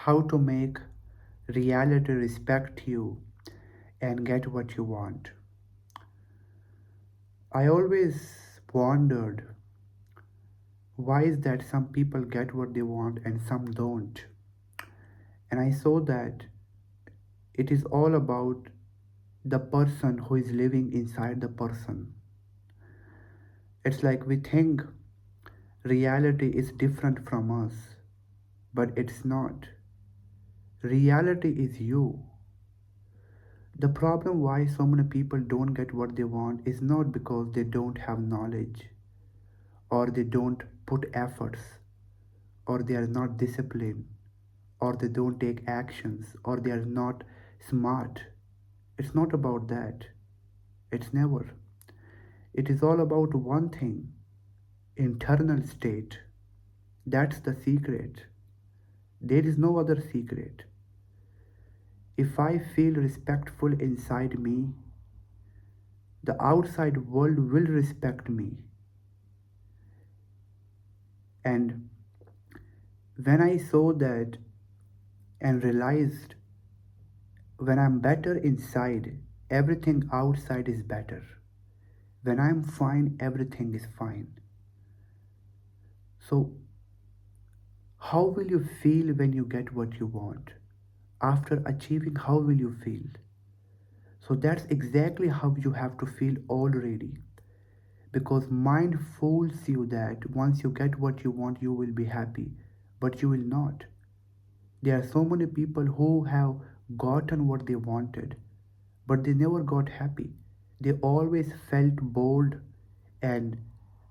how to make reality respect you and get what you want. I always wondered why is that some people get what they want and some don't. And I saw that it is all about the person who is living inside the person. It's like we think reality is different from us, but it's not. Reality is you. The problem why so many people don't get what they want is not because they don't have knowledge or they don't put efforts or they are not disciplined or they don't take actions or they are not smart. It's not about that. It's never. It is all about one thing, internal state. That's the secret. There is no other secret. If I feel respectful inside me, the outside world will respect me. And when I saw that and realized when I'm better inside, everything outside is better. When I'm fine, everything is fine. So, how will you feel when you get what you want? After achieving, how will you feel? So, that's exactly how you have to feel already. Because mind fools you that once you get what you want, you will be happy. But you will not. There are so many people who have gotten what they wanted, but they never got happy. They always felt bored and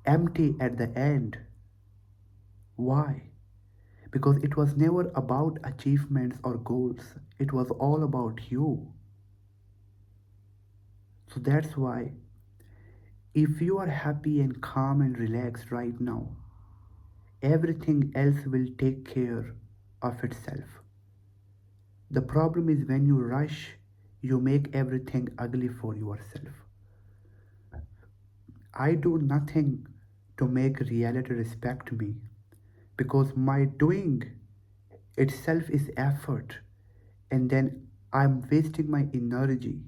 empty at the end. Why? Because it was never about achievements or goals, it was all about you. So that's why, if you are happy and calm and relaxed right now, everything else will take care of itself. The problem is when you rush, you make everything ugly for yourself. I do nothing to make reality respect me because my doing itself is effort and then I'm wasting my energy.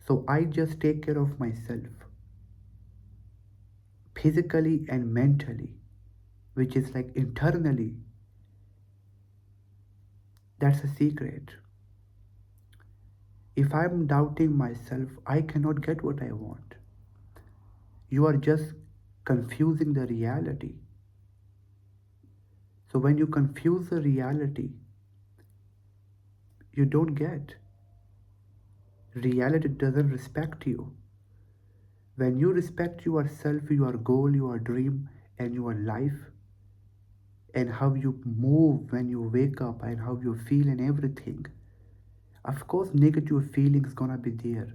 So I just take care of myself physically and mentally, which is like internally. That's a secret. If I'm doubting myself, I cannot get what I want. You are just confusing the reality. So when you confuse the reality, you don't get. Reality doesn't respect you. When you respect yourself, your goal, your dream, and your life, and how you move when you wake up and how you feel and everything, of course, negative feelings gonna be there.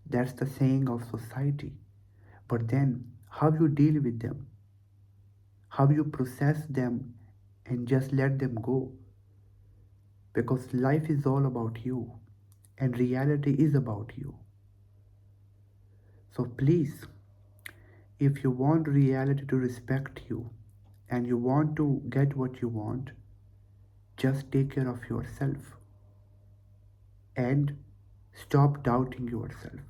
That's the saying of society. But then, how you deal with them, how you process them, and just let them go. Because life is all about you, and reality is about you. So please, if you want reality to respect you and you want to get what you want, just take care of yourself and stop doubting yourself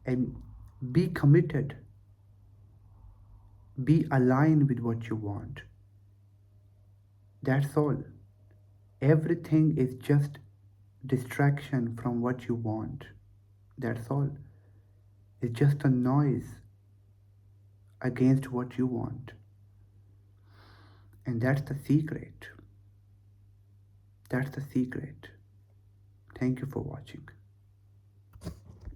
and be committed, be aligned with what you want. That's all. Everything is just distraction from what you want. That's all. It's just a noise against what you want. And that's the secret. That's the secret. Thank you for watching.